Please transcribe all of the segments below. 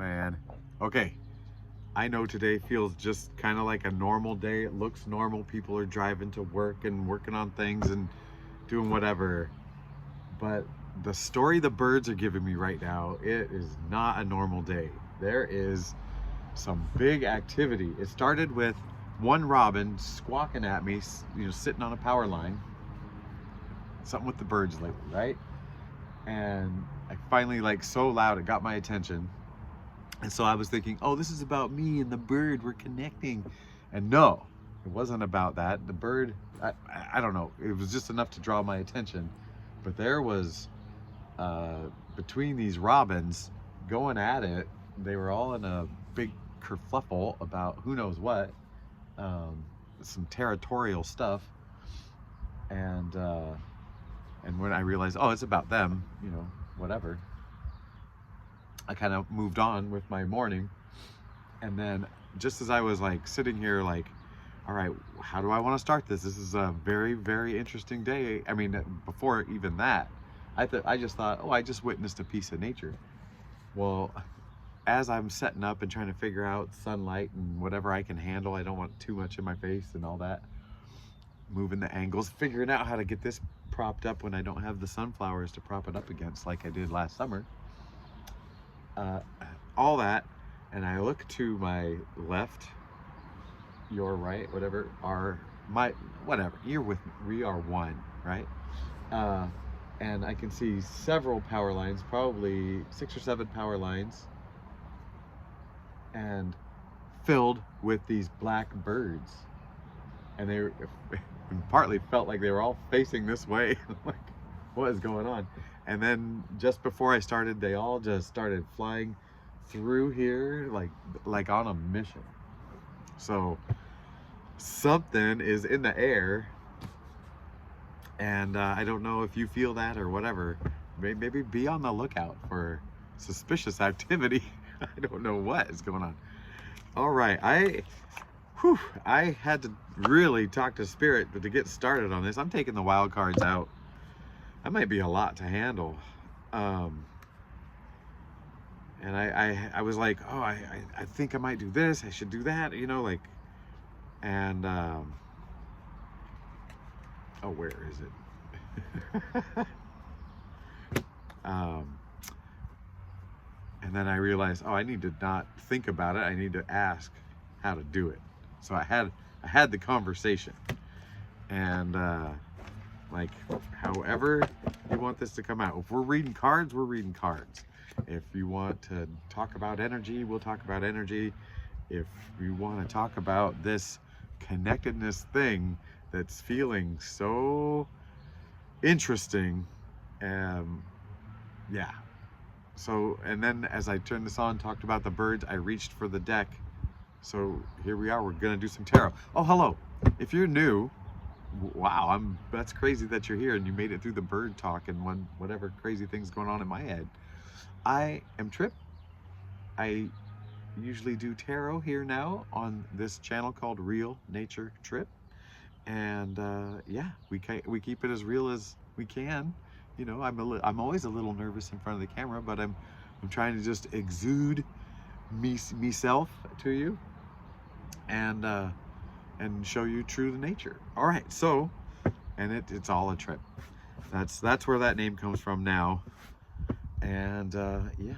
man. Okay. I know today feels just kind of like a normal day. It looks normal. People are driving to work and working on things and doing whatever. But the story the birds are giving me right now, it is not a normal day. There is some big activity. It started with one robin squawking at me, sitting on a power line. Something with the birds lately, right? And I finally, like, so loud, it got my attention. And so I was thinking, oh, this is about me and the bird, we're connecting. And no, it wasn't about that. The bird, I don't know, it was just enough to draw my attention. But there was, between these robins going at it, they were all in a big kerfluffle about who knows what, some territorial stuff. And when I realized, oh, it's about them, whatever, I kind of moved on with my morning. And then just as I was like sitting here like, all right, how do I want to start this? This is a very, very interesting day. I mean, before even that, I just thought, oh, I just witnessed a piece of nature. Well, as I'm setting up and trying to figure out sunlight and whatever I can handle, I don't want too much in my face and all that, moving the angles, figuring out how to get this propped up when I don't have the sunflowers to prop it up against like I did last summer. All that, and I look to my left, your right, whatever, whatever, you're with me, we are one, right? And I can see several power lines, probably 6 or 7 power lines, and filled with these black birds. And they partly felt like they were all facing this way. Like, what is going on? And then just before I started, they all just started flying through here like on a mission. So something is in the air, and I don't know if you feel that or whatever. Maybe be on the lookout for suspicious activity. I don't know what is going on. All right, I had to really talk to Spirit, but to get started on this, I'm taking the wild cards out. That might be a lot to handle. And I was like, oh, I think I might do this, I should do that, and oh, where is it? And then I realized, oh, I need to not think about it, I need to ask how to do it. So I had the conversation, and like, however you want this to come out. If we're reading cards, we're reading cards. If you want to talk about energy, we'll talk about energy. If you want to talk about this connectedness thing that's feeling so interesting, yeah. So, and then as I turned this on, talked about the birds, I reached for the deck. So here we are, we're gonna do some tarot. Oh, hello. If you're new, wow, that's crazy that you're here and you made it through the bird talk and whatever crazy thing's going on in my head. I am Trip. I usually do tarot here now on this channel called Real Nature Trip. And yeah, we keep it as real as we can. I'm always a little nervous in front of the camera, but I'm trying to just exude myself to you, and show you true to nature. All right, so, and it's all a trip. That's where that name comes from now. And yeah,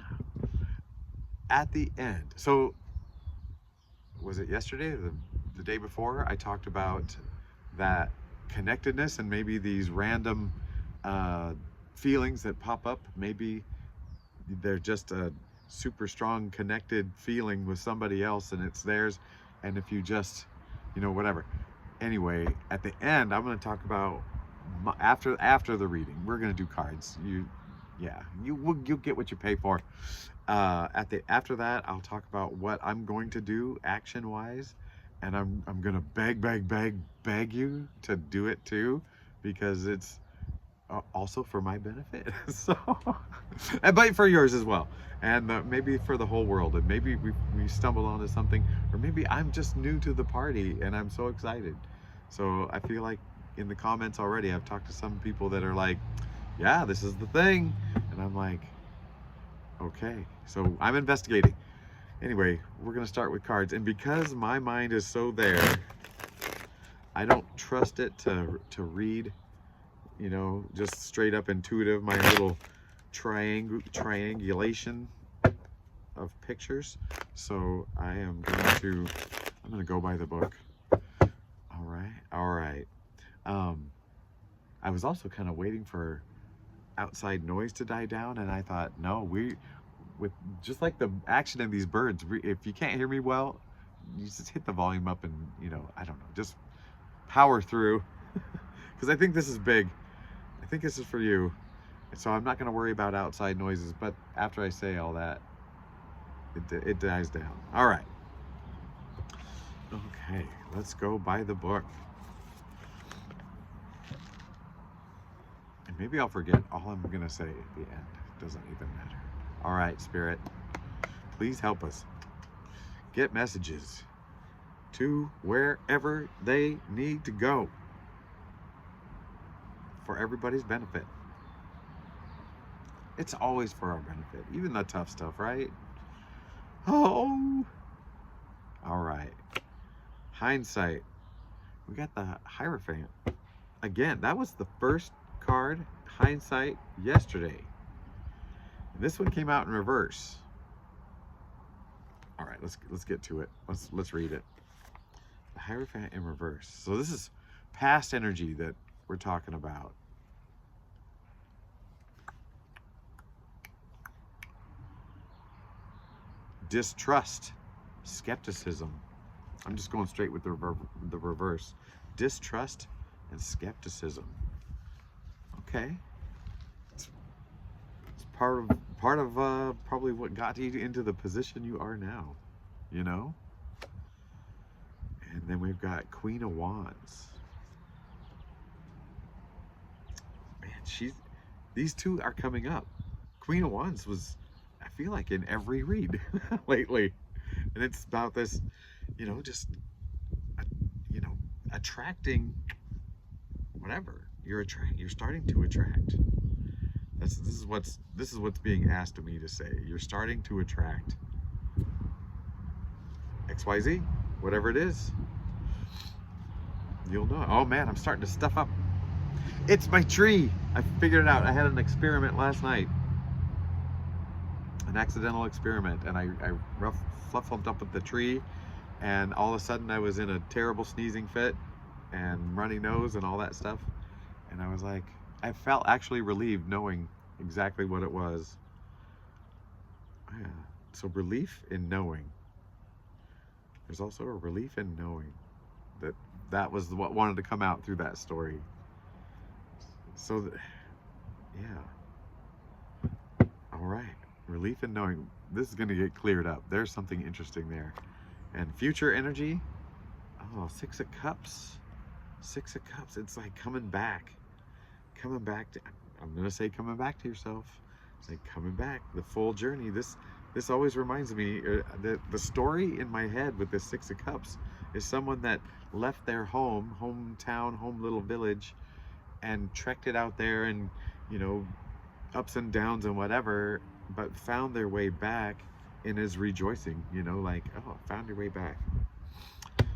at the end, so was it yesterday, the day before, I talked about that connectedness and maybe these random feelings that pop up. Maybe they're just a super strong connected feeling with somebody else and it's theirs, and if you just whatever. Anyway, at the end, I'm going to talk about after the reading, we're going to do cards. You'll get what you pay for. After that, I'll talk about what I'm going to do action wise, and I'm going to beg you to do it too, because it's also for my benefit. So, but for yours as well, and maybe for the whole world, and maybe we stumble onto something, or maybe I'm just new to the party and I'm so excited. So I feel like in the comments already, I've talked to some people that are like, yeah, this is the thing, and I'm like, okay. So I'm investigating. Anyway, we're gonna start with cards, and because my mind is so there, I don't trust it to read, you know, just straight up intuitive, my little triangulation of pictures. So I'm gonna go by the book. All right. I was also kind of waiting for outside noise to die down, and I thought, no, with just like the action in these birds, if you can't hear me well, you just hit the volume up and, you know, I don't know, just power through. Because I think this is big. I think this is for you. So I'm not going to worry about outside noises, but after I say all that, it dies down. All right. Okay, let's go by the book. And maybe I'll forget all I'm going to say at the end. It doesn't even matter. All right, Spirit, please help us get messages to wherever they need to go for everybody's benefit. It's always for our benefit, even the tough stuff, right? Oh, all right. Hindsight. We got the Hierophant. Again, that was the first card, Hindsight, yesterday. And this one came out in reverse. All right, let's get to it. Let's read it. The Hierophant in reverse. So this is past energy that we're talking about. Distrust, skepticism. I'm just going straight with the reverse. Distrust and skepticism. Okay. It's part of probably what got you into the position you are now, you know? And then we've got Queen of Wands. Man, these two are coming up. Queen of Wands was, I feel like, in every read lately. And it's about this, you know, just, you know, attracting whatever. You're starting to attract. This is what's being asked of me to say. You're starting to attract XYZ, whatever it is. You'll know. Oh man, I'm starting to stuff up. It's my tree. I figured it out. I had an experiment last night. An accidental experiment, and I fluffed up with the tree, and all of a sudden I was in a terrible sneezing fit and runny nose and all that stuff. And I was like, I felt actually relieved knowing exactly what it was. Yeah. So relief in knowing. There's also a relief in knowing that was what wanted to come out through that story. So, yeah. All right. Relief in knowing. This is going to get cleared up. There's something interesting there. And future energy. Oh, Six of Cups. Six of Cups. It's like coming back. Coming back to, I'm going to say coming back to yourself. It's like coming back. The full journey. This always reminds me, the story in my head with the Six of Cups is someone that left their hometown, home little village, and trekked it out there, and, you know, ups and downs and whatever, but found their way back and is rejoicing, you know, like, oh, found your way back.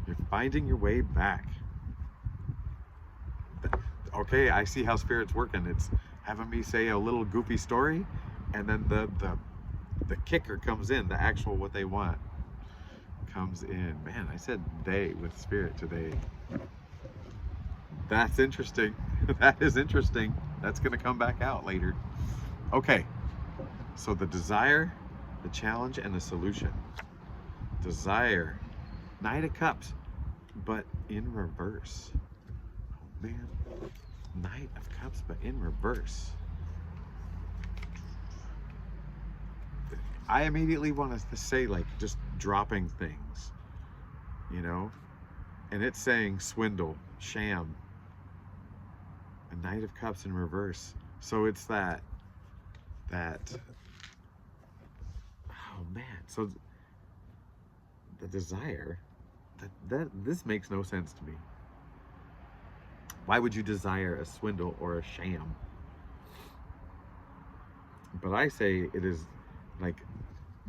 You're finding your way back. Okay, I see how Spirit's working. It's having me say a little goofy story, and then the kicker comes in, the actual what they want comes in. Man, I said they with Spirit today. That's interesting. That is interesting. That's going to come back out later. Okay, so the desire, the challenge, and the solution. Desire, Knight of Cups, but in reverse. Oh man, Knight of Cups, but in reverse. I immediately want us to say, like, just dropping things, you know? And it's saying swindle, sham. A Knight of Cups in reverse. So it's that, oh man. So the desire, this makes no sense to me. Why would you desire a swindle or a sham? But I say it is like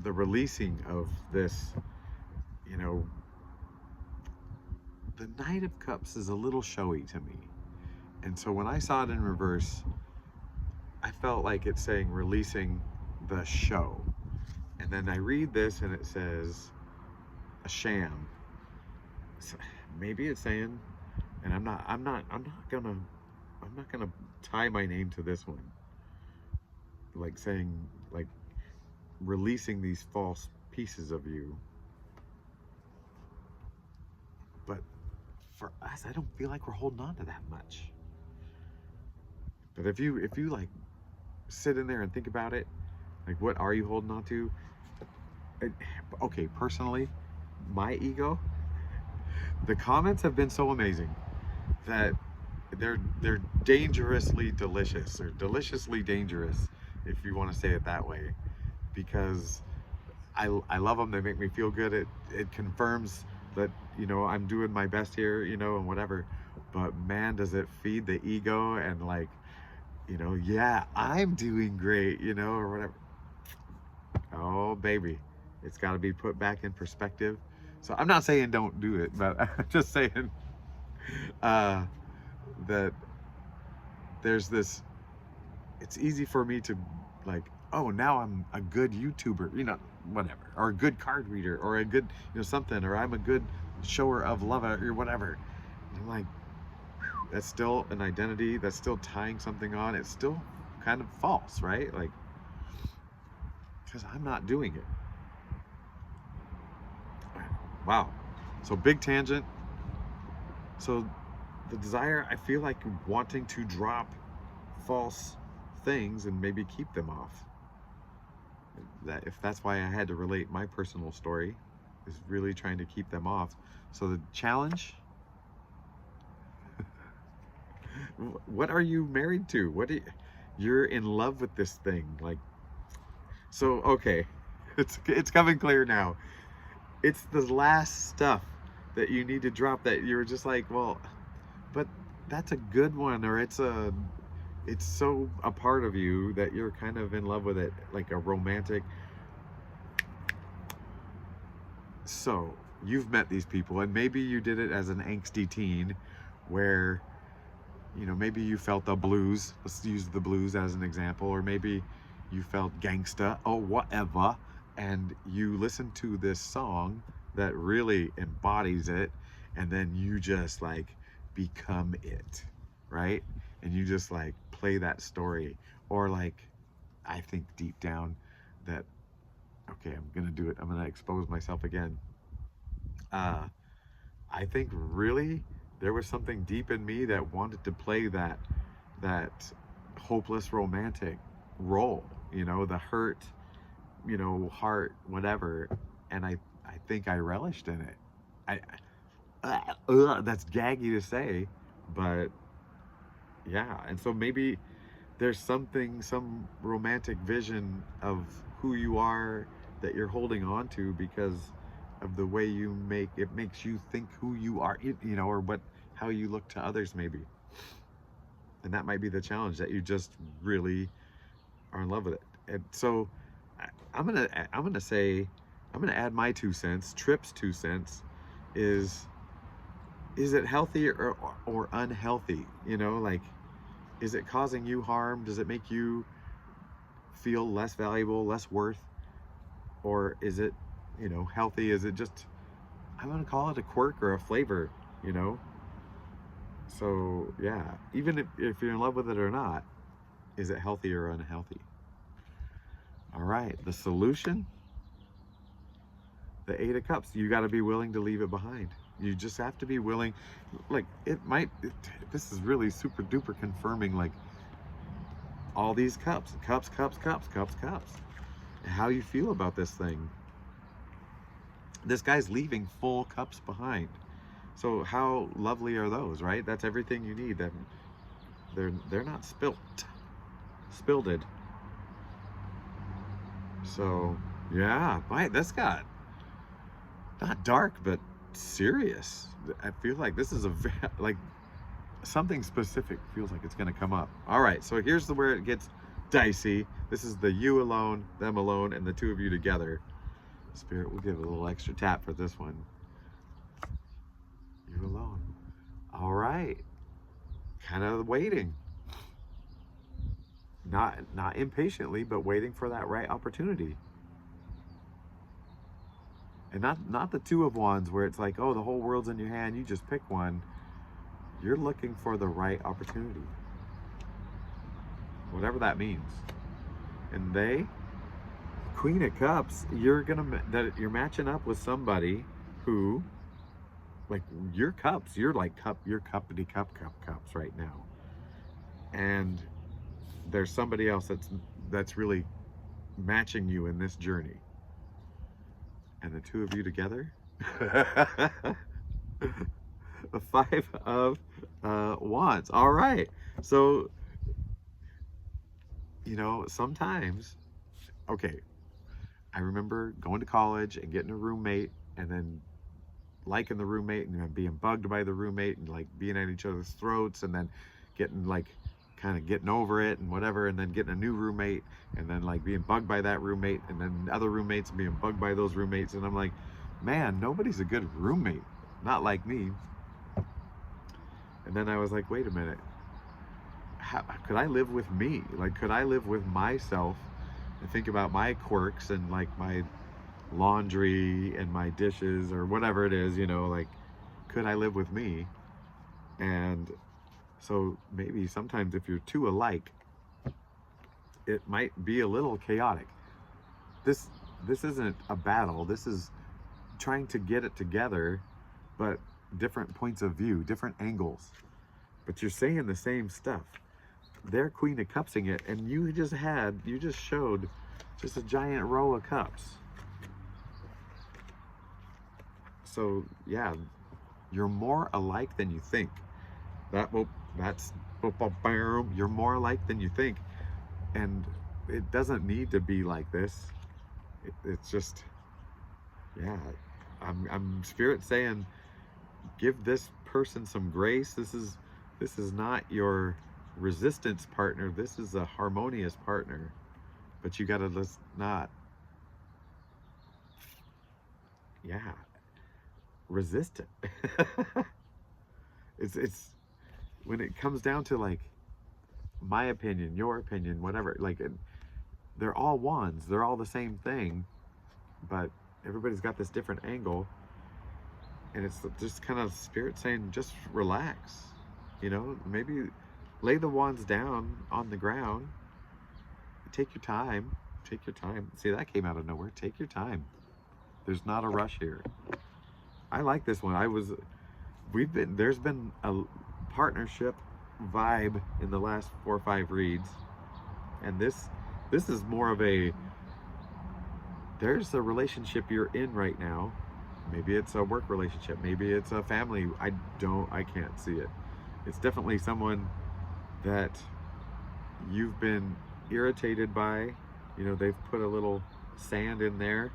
the releasing of this, you know, the Knight of Cups is a little showy to me. And so when I saw it in reverse, I felt like it's saying releasing the show. And then I read this and it says a sham. So maybe it's saying, and I'm not gonna tie my name to this one. Like saying, like releasing these false pieces of you. But for us, I don't feel like we're holding on to that much. But if you like sit in there and think about it, like what are you holding on to? Okay, personally, my ego, the comments have been so amazing that they're dangerously delicious, or deliciously dangerous, if you want to say it that way, because I love them. They make me feel good. It confirms that, you know, I'm doing my best here, you know, and whatever. But man, does it feed the ego, and like, you know, yeah, I'm doing great, you know, or whatever. Oh baby, it's got to be put back in perspective. So I'm not saying don't do it, but I'm just saying that there's this, it's easy for me to like, oh, now I'm a good YouTuber, you know, whatever, or a good card reader, or a good, you know, something, or I'm a good shower of love, or whatever. And I'm like, that's still an identity, that's still tying something on. It's still kind of false, right? Like, because I'm not doing it. Wow. So big tangent. So the desire, I feel like wanting to drop false things and maybe keep them off. That if that's why I had to relate my personal story, is really trying to keep them off. So the challenge, what are you married to? What you're in love with this thing, like, so okay, it's coming clear now. It's the last stuff that you need to drop that you're just like, well, but that's a good one, or it's so a part of you that you're kind of in love with it, like a romantic. So you've met these people, and maybe you did it as an angsty teen where, you know, maybe you felt the blues. Let's use the blues as an example. Or maybe you felt gangsta or whatever, and you listen to this song that really embodies it, and then you just like become it, right? And you just like play that story. Or like, I think deep down that, okay, I'm gonna do it, I'm gonna expose myself again. I think really there was something deep in me that wanted to play that hopeless romantic role, you know, the hurt, you know, heart, whatever. And I think I relished in it. That's gaggy to say, but yeah. And so maybe there's something, some romantic vision of who you are that you're holding on to because of the way you make it, makes you think who you are, you know, or how you look to others maybe. And that might be the challenge, that you just really are in love with it. And so I'm gonna say, I'm gonna add my 2 cents. Tripp's 2 cents is it healthy or unhealthy? You know, like, is it causing you harm? Does it make you feel less valuable, less worth? Or is it, you know, healthy? Is it just, I'm gonna call it a quirk or a flavor, you know? So yeah, even if you're in love with it or not, is it healthy or unhealthy? All right, the solution, the 8 of Cups, you got to be willing to leave it behind. You just have to be willing. Like, this is really super duper confirming, like, all these cups, how you feel about this thing. This guy's leaving full cups behind. So how lovely are those, right? That's everything you need. That they're not spilled. So yeah, right, that's got not dark but serious. I feel like this is like something specific feels like it's going to come up. All right, so here's where it gets dicey. This is the you alone, them alone, and the two of you together. Spirit, we'll give a little extra tap for this one. You alone. All right. Kind of waiting. Not impatiently, but waiting for that right opportunity. And not the two of wands where it's like, oh, the whole world's in your hand, you just pick one. You're looking for the right opportunity. Whatever that means. And they, Queen of Cups, you're matching up with somebody who, like, your cups, you're like you're cuppity cups right now. And there's somebody else that's really matching you in this journey. And the two of you together, the Five of Wands. All right. So, you know, sometimes, okay, I remember going to college and getting a roommate and then liking the roommate and then being bugged by the roommate and like being at each other's throats and then getting like kind of getting over it and whatever, and then getting a new roommate and then like being bugged by that roommate and then other roommates being bugged by those roommates. And I'm like, man, nobody's a good roommate, not like me. And then I was like, wait a minute, how could I live with me? Like, could I live with myself and think about my quirks and like my laundry and my dishes or whatever it is, you know, like, could I live with me? And so maybe sometimes if you're two alike, it might be a little chaotic. This isn't a battle. This is trying to get it together, but different points of view, different angles. But you're saying the same stuff. They're Queen of Cupsing it, and you just showed just a giant row of cups. So yeah, you're more alike than you think. You're more alike than you think, and it doesn't need to be like this. It's just, yeah. I'm Spirit saying, give this person some grace. This is not your resistance partner. This is a harmonious partner, but you gotta just not, yeah, resist it. It's when it comes down to like my opinion, your opinion, whatever, like they're all wands, they're all the same thing, but everybody's got this different angle. And it's just kind of Spirit saying, just relax, you know, maybe lay the wands down on the ground, take your time. See, that came out of nowhere. Take your time. There's not a rush here. I like this one. There's been a partnership vibe in the last 4 or 5 reads, and this is more of there's a relationship you're in right now. Maybe it's a work relationship, maybe it's a family. I can't see it. It's definitely someone that you've been irritated by. You know, they've put a little sand in there,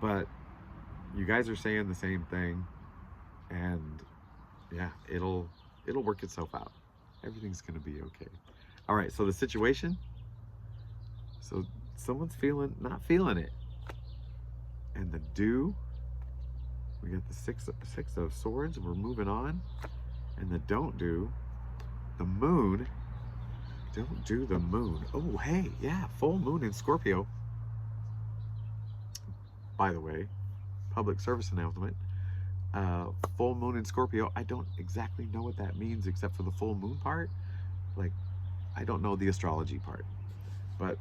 but you guys are saying the same thing, and yeah, it'll work itself out. Everything's gonna be okay. All right, so the situation, so someone's not feeling it. And the do, we got the six of swords, we're moving on. And the don't do, the moon. Don't do the moon. Oh, hey, yeah, full moon in Scorpio. By the way, public service announcement. Full moon in Scorpio. I don't exactly know what that means except for the full moon part. Like, I don't know the astrology part. But,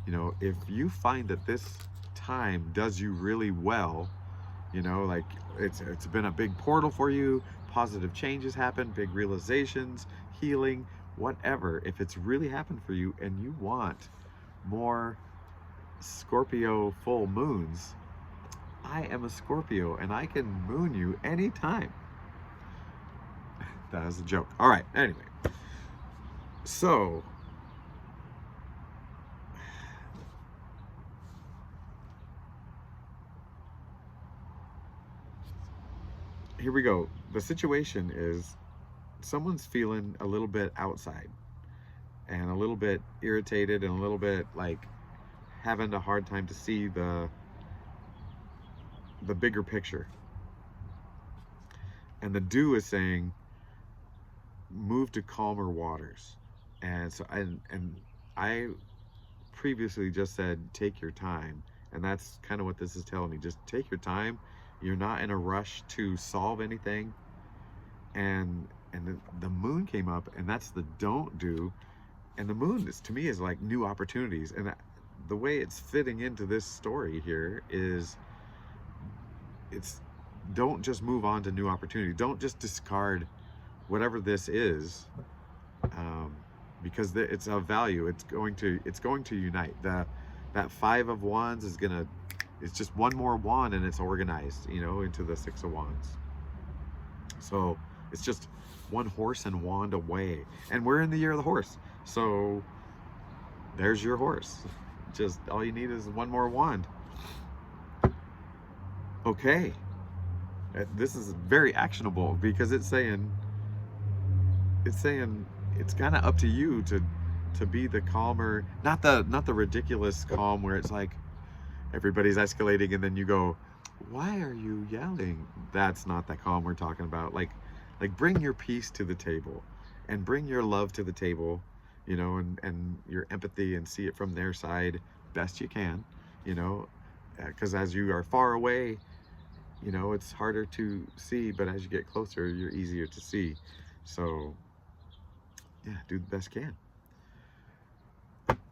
you know, if you find that this time does you really well, you know, like it's been a big portal for you, positive changes happen, big realizations, healing, whatever. If it's really happened for you and you want more Scorpio full moons, I am a Scorpio and I can moon you anytime. That was a joke. All right, anyway. So, here we go. The situation is someone's feeling a little bit outside. and a little bit irritated and a little bit like having a hard time to see the bigger picture. And the do is saying move to calmer waters. And so and I previously just said take your time, and that's kind of what this is telling me. Just take your time. You're not in a rush to solve anything. And the moon came up, and that's the don't do. And the moon is, to me, is like new opportunities. And the way it's fitting into this story here is it's don't just move on to new opportunity. Don't just discard whatever this is, because it's of value. It's going to unite. That 5 of Wands is gonna, it's just one more wand, and it's organized, into the 6 of Wands. So it's just one horse and wand away, and we're in the year of the horse. So there's your horse. Just all you need is one more wand. Okay, this is very actionable, because it's saying it's kind of up to you to be the calmer, not the ridiculous calm where it's like everybody's escalating and then you go, why are you yelling? That's not the calm we're talking about. Like bring your peace to the table, and bring your love to the table, and your empathy, and see it from their side best you can, because as you are far away, it's harder to see, but as you get closer, you're easier to see. So yeah, do the best you can.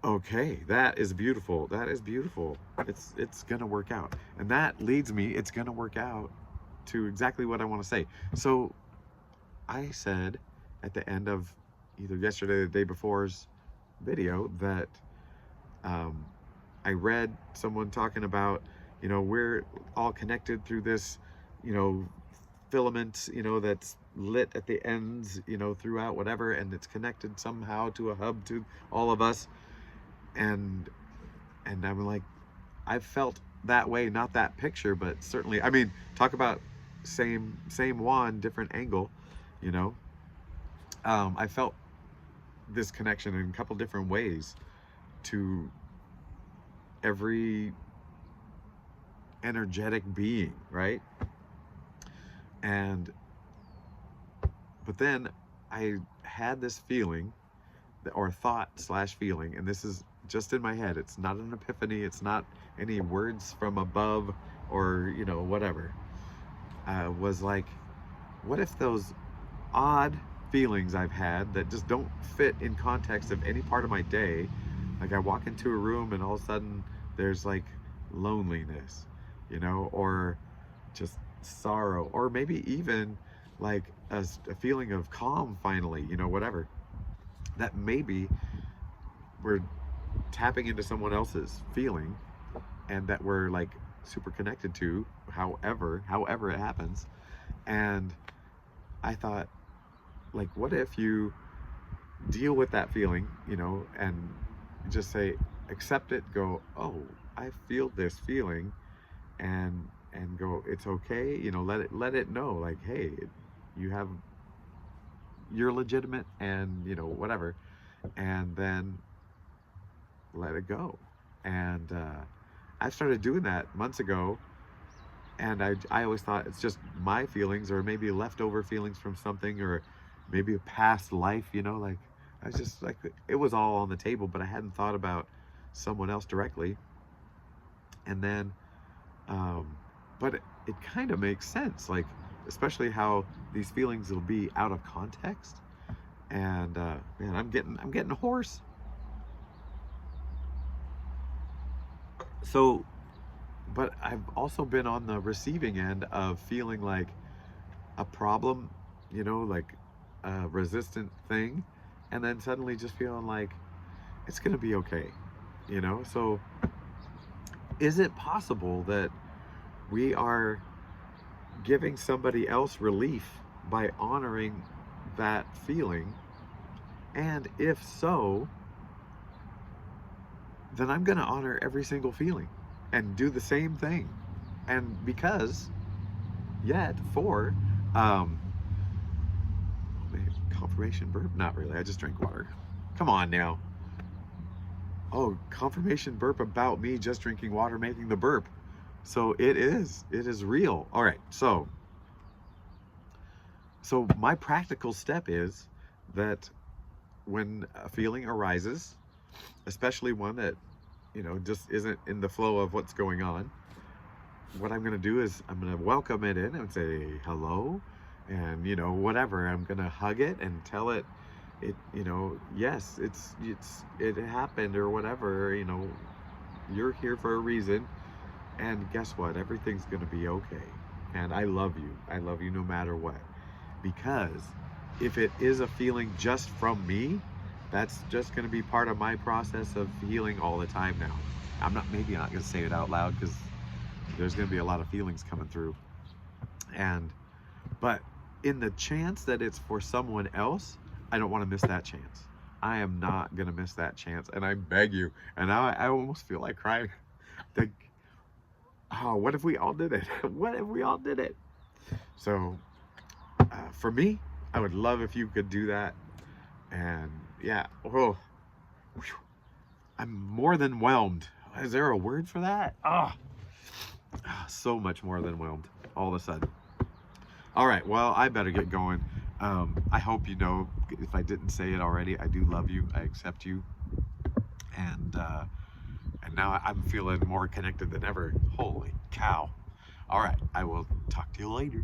Okay, that is beautiful. That is beautiful. It's gonna work out. And that leads me, it's gonna work out, to exactly what I want to say. So I said at the end of either yesterday or the day before's video that I read someone talking about, we're all connected through this, filament, that's lit at the ends, throughout whatever, and it's connected somehow to a hub to all of us. And I'm like, I've felt that way, not that picture, but certainly, I mean, talk about same wand, different angle, I felt this connection in a couple different ways to every energetic being, right? But then I had this feeling, or thought / feeling, and this is just in my head. It's not an epiphany. It's not any words from above or, whatever. Was like, what if those odd feelings I've had that just don't fit in context of any part of my day, like I walk into a room and all of a sudden there's like loneliness, or just sorrow, or maybe even like a feeling of calm finally, whatever, that maybe we're tapping into someone else's feeling, and that we're like super connected to, however it happens. And I thought, like, what if you deal with that feeling, and just say, accept it, go, oh, I feel this feeling, and go, it's okay, let it know, like, hey, you're legitimate, and whatever, and then let it go. And I started doing that months ago, and I always thought it's just my feelings, or maybe leftover feelings from something, or maybe a past life, like I was just like, it was all on the table, but I hadn't thought about someone else directly. And then but it kind of makes sense, like, especially how these feelings will be out of context. And man, I'm getting hoarse. So, but I've also been on the receiving end of feeling like a problem, like a resistant thing, and then suddenly just feeling like it's gonna be okay, So is it possible that we are giving somebody else relief by honoring that feeling? And if so, then I'm gonna honor every single feeling and do the same thing. And because confirmation burp, not really, I just drank water. Come on now. Oh, confirmation burp about me just drinking water making the burp. So it is real. All right, so my practical step is that when a feeling arises, especially one that, you know, just isn't in the flow of what's going on, what I'm going to do is I'm going to welcome it in and say hello, and, you know, whatever. I'm going to hug it and tell it, you know, yes, it happened or whatever, you know, you're here for a reason, and guess what? Everything's going to be okay. And I love you no matter what. Because if it is a feeling just from me, that's just going to be part of my process of healing all the time now. Maybe I'm not going to say it out loud because there's going to be a lot of feelings coming through. But in the chance that it's for someone else, I don't want to miss that chance. I am not going to miss that chance. And I beg you. And now I almost feel like crying. Like, oh, what if we all did it? What if we all did it? So, for me, I would love if you could do that. And yeah, oh, I'm more than whelmed. Is there a word for that? So much more than whelmed all of a sudden. All right, well, I better get going. I hope you know, if I didn't say it already, I do love you. I accept you. And now I'm feeling more connected than ever. Holy cow. All right, I will talk to you later.